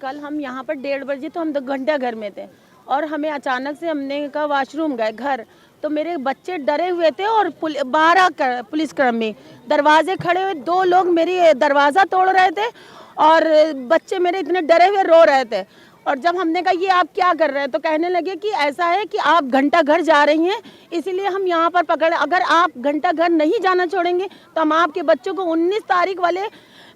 कल हम यहाँ पर 1:30 बजे तो हम 2 घंटा घर में थे और हमें अचानक से हमने कहा वॉशरूम गए घर, तो मेरे बच्चे डरे हुए थे और पुलिसकर्मी दरवाजे खड़े हुए, 2 लोग मेरी दरवाज़ा तोड़ रहे थे और बच्चे मेरे इतने डरे हुए रो रहे थे। और जब हमने कहा ये आप क्या कर रहे हैं, तो कहने लगे कि ऐसा है कि आप घंटा घर जा रही हैं, इसीलिए हम यहाँ पर पकड़े, अगर आप घंटा घर नहीं जाना छोड़ेंगे तो हम आपके बच्चों को 19 तारीख वाले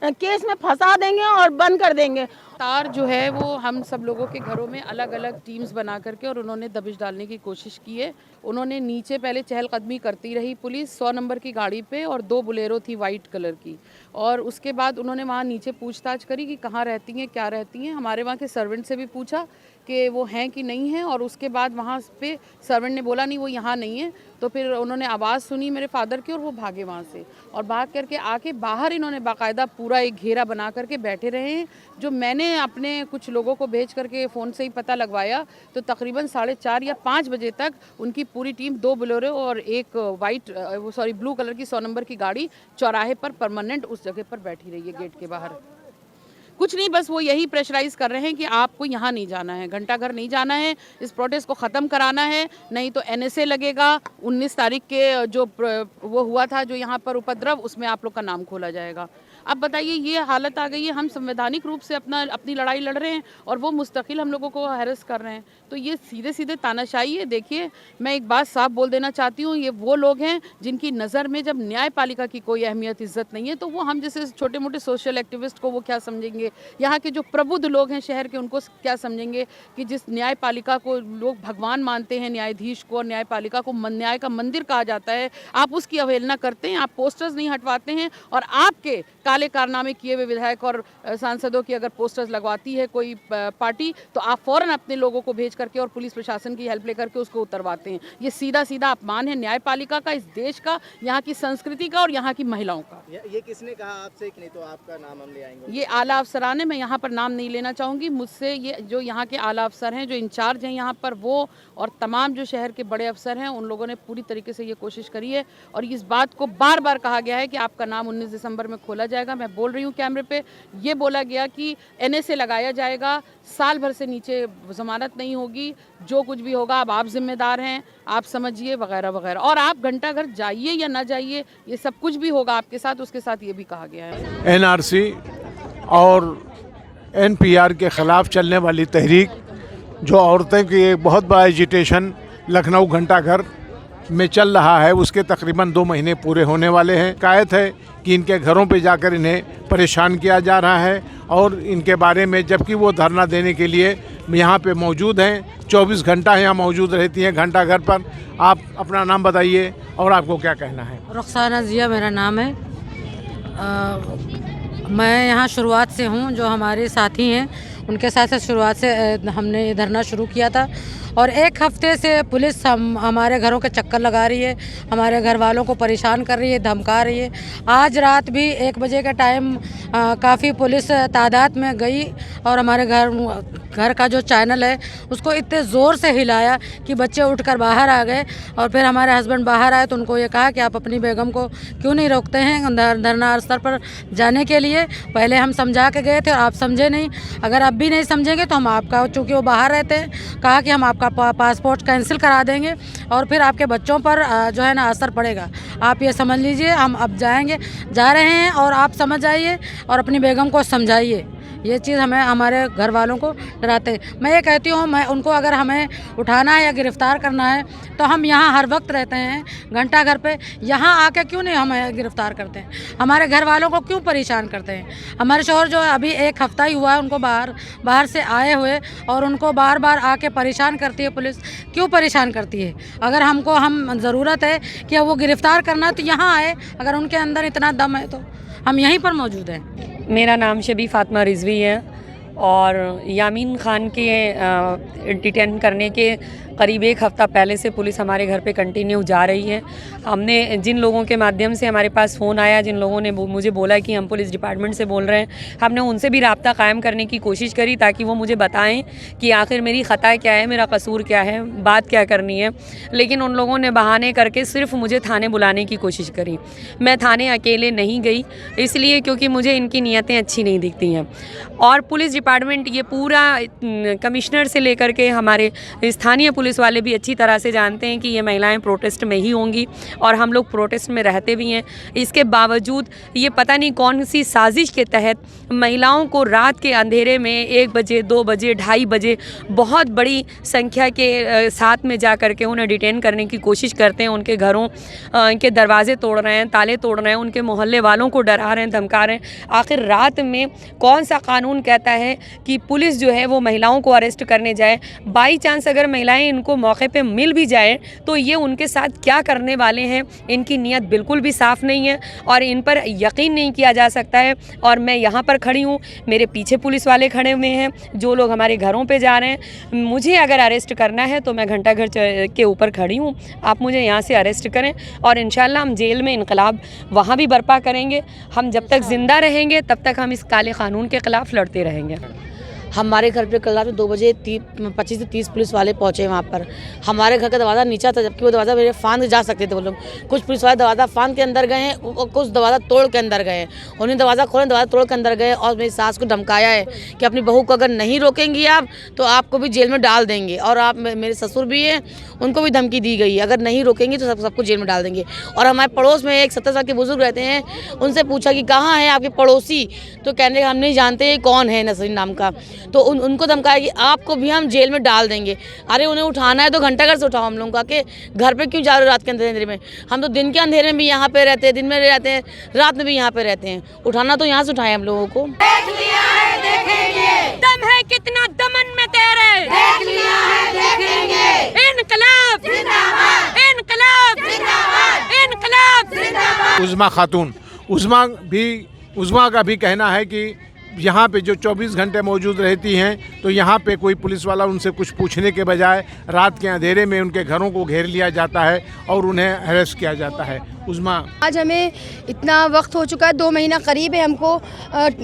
केस में फंसा देंगे और बंद कर देंगे। तार जो है वो हम सब लोगों के घरों में अलग अलग टीम्स बना करके और उन्होंने दबिश डालने की कोशिश की है। उन्होंने नीचे पहले चहलकदमी करती रही पुलिस 100 नंबर की गाड़ी पे, और 2 बोलेरो थी वाइट कलर की, और उसके बाद उन्होंने वहाँ नीचे पूछताछ करी कि कहाँ रहती हैं, क्या रहती हैं। हमारे वहाँ के सर्वेंट से भी पूछा कि वो हैं कि नहीं हैं, और उसके बाद वहाँ पे सर्वेंट ने बोला नहीं वो यहाँ नहीं है। तो फिर उन्होंने आवाज़ सुनी मेरे फादर की और वो भागे वहाँ से, और भाग करके आके बाहर इन्होंने बाकायदा पूरा एक घेरा बना करके बैठे रहे हैं। जो मैंने अपने कुछ लोगों को भेज करके फ़ोन से ही पता लगवाया, तो तकरीबन 4:30 या 5 बजे तक उनकी पूरी टीम 2 बोलेरो और एक ब्लू कलर की 100 नंबर की गाड़ी चौराहे पर परमानेंट उस जगह पर बैठी रही है गेट के बाहर। कुछ नहीं, बस वो यही प्रेशराइज कर रहे हैं कि आपको यहाँ नहीं जाना है, घंटा घर नहीं जाना है, इस प्रोटेस्ट को ख़त्म कराना है, नहीं तो NSA लगेगा। 19 तारीख के जो वो हुआ था जो यहाँ पर उपद्रव, उसमें आप लोग का नाम खोला जाएगा। अब बताइए ये हालत आ गई है, हम संवैधानिक रूप से अपनी लड़ाई लड़ रहे हैं और वो मुस्तकिल हम लोगों को हैरेस कर रहे हैं। तो ये सीधे सीधे तानाशाही है। देखिए, मैं एक बात साफ बोल देना चाहती हूँ, ये वो लोग हैं जिनकी नज़र में जब न्यायपालिका की कोई अहमियत इज्जत नहीं है, तो वो हम जैसे छोटे मोटे सोशल एक्टिविस्ट को वो क्या समझेंगे, यहाँ के जो प्रबुद्ध लोग हैं शहर के उनको क्या समझेंगे कि जिस न्यायपालिका को लोग भगवान मानते हैं, न्यायाधीश को और न्यायपालिका को न्याय का मंदिर कहा जाता है, आप उसकी अवहेलना करते हैं, आप पोस्टर्स नहीं हटवाते हैं। और आपके काले कारनामे किए हुए विधायक और सांसदों की अगर पोस्टर्स लगवाती है कोई पार्टी, तो आप फौरन अपने लोगों को भेज करके और पुलिस प्रशासन की हेल्प लेकर के उसको उतरवाते हैं। ये सीधा सीधा अपमान है न्यायपालिका का, इस देश का, यहाँ की संस्कृति का और यहाँ की महिलाओं का। ये किसने कहा आपसे कि नहीं तो आपका नाम हम ले आएंगे? ये आला अफसरान है, मैं यहाँ पर नाम नहीं लेना चाहूँगी। मुझसे ये जो यहाँ के आला अफसर हैं, जो इंचार्ज हैं यहाँ पर, वो और तमाम जो शहर के बड़े अफसर हैं, उन लोगों ने पूरी तरीके से ये कोशिश करी है। और इस बात को बार बार कहा गया है कि आपका नाम 19 दिसंबर में खोला जाएगा। मैं बोल रही हूँ कैमरे पे, ये बोला गया कि NSA लगाया जाएगा, साल भर से नीचे जमानत नहीं होगी, जो कुछ भी होगा अब आप जिम्मेदार हैं, आप समझिए, वगैरह वगैरह। और आप घंटा घर जाइए या ना जाइए, ये सब कुछ भी होगा आपके साथ। उसके साथ ये भी कहा गया है NRC और NPR के ख़िलाफ़ चलने वाली तहरीक, जो औरतें की एक बहुत बड़ा एजिटेशन लखनऊ घंटा घर में चल रहा है, उसके तकरीबन 2 महीने पूरे होने वाले हैं। शिकायत है कि इनके घरों पे जाकर इन्हें परेशान किया जा रहा है और इनके बारे में, जबकि वो धरना देने के लिए यहाँ पे मौजूद हैं, 24 घंटा यहाँ मौजूद रहती हैं घंटा घर पर। आप अपना नाम बताइए और आपको क्या कहना है? रुखसाना जिया मेरा नाम है। मैं यहाँ शुरुआत से हूँ, जो हमारे साथी हैं उनके साथ शुरुआत से हमने ये धरना शुरू किया था। और 1 हफ्ते से पुलिस हमारे घरों के चक्कर लगा रही है, हमारे घर वालों को परेशान कर रही है, धमका रही है। आज रात भी 1 बजे का टाइम काफ़ी पुलिस तादाद में गई और हमारे घर का जो चैनल है उसको इतने ज़ोर से हिलाया कि बच्चे उठकर बाहर आ गए। और फिर हमारे हस्बैंड बाहर आए तो उनको ये कहा कि आप अपनी बेगम को क्यों नहीं रोकते हैं धरना स्थल पर जाने के लिए। पहले हम समझा के गए थे और आप समझे नहीं, अगर अब भी नहीं समझेंगे तो हम आपका, चूँकि वो बाहर रहते हैं, कहा कि हम आपका पासपोर्ट कैंसिल करा देंगे और फिर आपके बच्चों पर जो है ना असर पड़ेगा। आप ये समझ लीजिए, हम अब जा रहे हैं और आप समझ आइए और अपनी बेगम को समझाइए। ये चीज़ हमें, हमारे घर वालों को डराते हैं। मैं ये कहती हूँ, मैं उनको अगर हमें उठाना है या गिरफ़्तार करना है तो हम यहाँ हर वक्त रहते हैं घंटा घर पे, यहाँ आके क्यों नहीं हमें गिरफ़्तार करते हैं? हमारे घर वालों को क्यों परेशान करते हैं? हमारे शौहर जो है अभी 1 हफ़्ता ही हुआ है उनको बाहर से आए हुए, और उनको बार बार आके परेशान करती है पुलिस। क्यों परेशान करती है? अगर हम ज़रूरत है कि वो गिरफ़्तार करना तो यहाँ आए, अगर उनके अंदर इतना दम है तो हम यहीं पर मौजूद हैं। मेरा नाम शबी फ़ातिमा रिज़वी है और यामीन ख़ान के डिटेन करने के करीब एक हफ़्ता पहले से पुलिस हमारे घर पे कंटिन्यू जा रही है। हमने जिन लोगों के माध्यम से हमारे पास फ़ोन आया, जिन लोगों ने मुझे बोला कि हम पुलिस डिपार्टमेंट से बोल रहे हैं, हमने उनसे भी राब्ता कायम करने की कोशिश करी ताकि वो मुझे बताएं कि आखिर मेरी ख़ता क्या है, मेरा कसूर क्या है, बात क्या करनी है। लेकिन उन लोगों ने बहाने करके सिर्फ मुझे थाने बुलाने की कोशिश करी। मैं थाने अकेले नहीं गई, इसलिए क्योंकि मुझे इनकी नीयतें अच्छी नहीं दिखती हैं। और पुलिस डिपार्टमेंट ये पूरा कमिश्नर से लेकर के हमारे स्थानीय पुलिस वाले भी अच्छी तरह से जानते हैं कि ये महिलाएं प्रोटेस्ट में ही होंगी और हम लोग प्रोटेस्ट में रहते भी हैं। इसके बावजूद ये पता नहीं कौन सी साजिश के तहत महिलाओं को रात के अंधेरे में 1 बजे, 2 बजे, 2:30 बजे बहुत बड़ी संख्या के साथ में जा कर के उन्हें डिटेन करने की कोशिश करते हैं। उनके घरों के दरवाजे तोड़ रहे हैं, ताले तोड़ रहे हैं, उनके मोहल्ले वालों को डरा रहे हैं, धमका रहे हैं। आखिर रात में कौन सा कानून कहता है कि पुलिस जो है वो महिलाओं को अरेस्ट करने जाए? बाई चांस अगर महिलाएं इनको मौके पे मिल भी जाए तो ये उनके साथ क्या करने वाले हैं, इनकी नीयत बिल्कुल भी साफ़ नहीं है और इन पर यकीन नहीं किया जा सकता है। और मैं यहाँ पर खड़ी हूँ, मेरे पीछे पुलिस वाले खड़े हुए हैं, जो लोग हमारे घरों पे जा रहे हैं। मुझे अगर अरेस्ट करना है तो मैं घंटाघर के ऊपर खड़ी हूँ, आप मुझे यहाँ से अरेस्ट करें और इंशाल्लाह हम जेल में इनकलाब वहाँ भी बर्पा करेंगे। हम जब तक ज़िंदा रहेंगे तब तक हम इस काले कानून के ख़िलाफ़ लड़ते रहेंगे। हमारे घर पे कल रात में 2 बजे 25 से 30 पुलिस वाले पहुँचे वहाँ पर। हमारे घर का दरवाज़ा नीचा था, जबकि वो दरवाज़ा मेरे फांद जा सकते थे वो लोग। कुछ पुलिस वाले दरवाज़ा फांद के अंदर गए हैं और कुछ दरवाज़ा तोड़ के अंदर गए हैं। उन्हें दरवाज़ा खोले, दरवाज़ा तोड़ के अंदर गए और मेरी सास को धमकाया है कि अपनी बहू को अगर नहीं रोकेंगी आप तो आपको भी जेल में डाल देंगे। और आप मेरे ससुर भी हैं, उनको भी धमकी दी गई है, अगर नहीं रोकेंगी तो सबको जेल में डाल देंगे। और हमारे पड़ोस में एक 70 साल के बुजुर्ग रहते हैं, उनसे पूछा कि कहाँ है आपके पड़ोसी, तो कहने हम नहीं जानते कौन है नसरीन नाम का। तो उनको धमकाया कि आपको भी हम जेल में डाल देंगे। अरे उन्हें उठाना है तो घंटाघर से उठाओ, हम लोगों का कि घर पे क्यों जा रहे हो रात के अंधेरे में? हम तो दिन के अंधेरे में भी यहाँ पे रहते हैं, दिन में रहते हैं, रात में भी यहाँ पे रहते हैं। उठाना तो यहाँ से उठाए हम लोगों को। देख लिया है देखेंगे, दम है कितना दमन में तेरे, देख लिया है देखेंगे। इनकलाब जिंदाबाद, इनकलाब जिंदाबाद, इनकलाब जिंदाबाद। उज़्मा खातून, उज़्मा का भी कहना है कि यहाँ पे जो 24 घंटे मौजूद रहती हैं तो यहाँ पे कोई पुलिस वाला उनसे कुछ पूछने के बजाय रात के अंधेरे में उनके घरों को घेर लिया जाता है और उन्हें अरेस्ट किया जाता है। उज़्मा, आज हमें इतना वक्त हो चुका है, 2 महीना करीब है हमको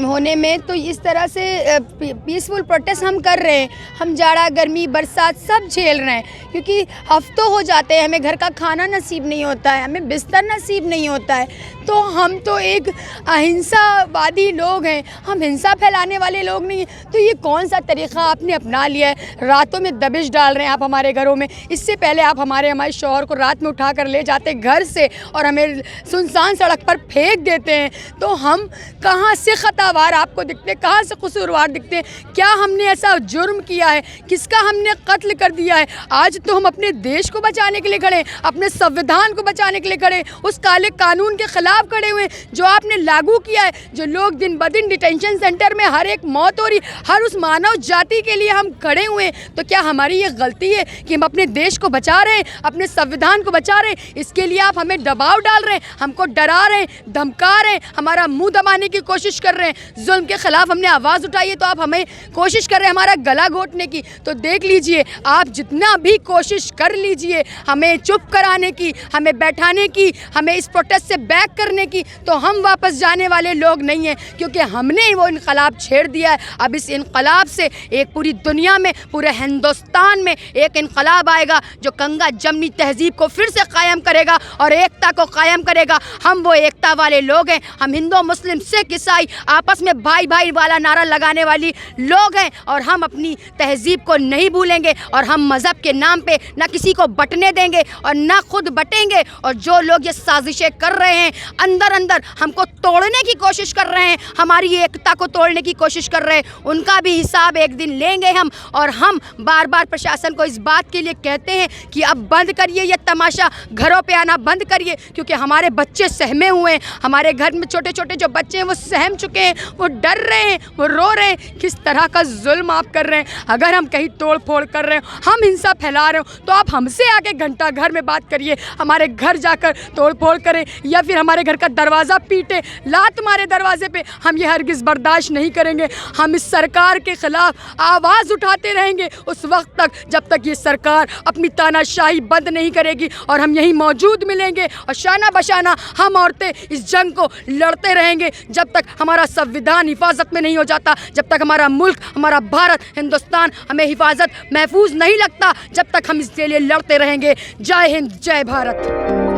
होने में, तो इस तरह से पीसफुल प्रोटेस्ट हम कर रहे हैं। हम जाड़ा, गर्मी, बरसात सब झेल रहे हैं क्योंकि हफ्तों हो जाते हैं, हमें घर का खाना नसीब नहीं होता है, हमें बिस्तर नसीब नहीं होता है। तो हम तो एक अहिंसावादी लोग हैं, हम हिंसा फैलाने वाले लोग नहीं हैं। तो ये कौन सा तरीक़ा आपने अपना लिया है? रातों में दबिश डाल रहे हैं आप हमारे घरों में। इससे पहले आप हमारे शौहर को रात में उठा कर ले जाते घर से और हमें सुनसान सड़क पर फेंक देते हैं। तो हम कहाँ से खतावार आपको दिखते हैं, कहाँ से कसूरवार दिखते हैं? क्या हमने ऐसा जुर्म किया है? किसका हमने कत्ल कर दिया है? आज तो हम अपने देश को बचाने के लिए खड़े हैं, अपने संविधान को बचाने के लिए खड़े हैं, उस काले कानून के खिलाफ खड़े हुए हैं जो आपने लागू किया है। जो लोग दिन ब दिन डिटेंशन सेंटर में हर एक मौत हो रही, हर उस मानव जाति के लिए हम खड़े हुए हैं। तो क्या हमारी ये गलती है कि हम अपने देश को बचा रहे हैं, अपने संविधान को बचा रहे हैं? इसके लिए आप हमें दबाव डाल रहे हैं, हमको डरा रहे हैं, धमका रहे हैं, हमारा मुंह दबाने की कोशिश कर रहे हैं। जुल्म के खिलाफ हमने आवाज़ उठाई है तो आप हमें कोशिश कर रहे हैं हमारा गला घोटने की। तो देख लीजिए, आप जितना भी कोशिश कर लीजिए हमें चुप कराने की, हमें बैठाने की, हमें इस प्रोटेस्ट से बैक करने की, तो हम वापस जाने वाले लोग नहीं हैं क्योंकि हमने वो इनकलाब छेड़ दिया है। अब इस इनकलाब से एक पूरी दुनिया में, पूरे हिंदुस्तान में एक इनकलाब आएगा जो गंगा जमनी तहजीब को फिर से कायम करेगा और एकता को कायम करेगा। हम वो एकता वाले लोग हैं। हम हिंदू, मुस्लिम, सिख, ईसाई आपस में भाई भाई वाला नारा लगाने वाली लोग हैं और हम अपनी तहजीब को नहीं भूलेंगे और हम मज़हब के नाम पे ना किसी को बंटने देंगे और ना खुद बटेंगे। और जो लोग ये साजिशें कर रहे हैं, अंदर अंदर हमको तोड़ने की कोशिश कर रहे हैं, हमारी एकता को तोड़ने की कोशिश कर रहे हैं, उनका भी हिसाब एक दिन लेंगे हम। और हम बार बार प्रशासन को इस बात के लिए कहते हैं कि अब बंद करिए ये तमाशा, घरों पे आना बंद करिए क्योंकि हमारे बच्चे सहमे हुए हैं। हमारे घर में छोटे छोटे जो बच्चे हैं वो सहम चुके हैं, वो डर रहे हैं, वो रो रहे हैं। किस तरह का जुल्म आप कर रहे हैं? अगर हम कहीं तोड़ फोड़ कर रहे हो, हम हिंसा फैला रहे हो, तो आप हमसे आके घंटा घर में बात करिए, हमारे घर जाकर तोड़ फोड़ करें या फिर हमारे घर का दरवाज़ा पीटे, लात मारे दरवाजे पे। हम ये हरगिज़ बर्दाश्त बर्दाश्त नहीं करेंगे। हम इस सरकार के ख़िलाफ़ आवाज़ उठाते रहेंगे उस वक्त तक जब तक ये सरकार अपनी तानाशाही बंद नहीं करेगी, और हम यहीं मौजूद मिलेंगे और शाना बशाना हम औरतें इस जंग को लड़ते रहेंगे जब तक हमारा संविधान हिफाजत में नहीं हो जाता, जब तक हमारा मुल्क, हमारा भारत हिंदुस्तान हमें हिफाजत महफूज नहीं लगता, जब तक हम इसके लिए लड़ते रहेंगे। जय हिंद, जय भारत।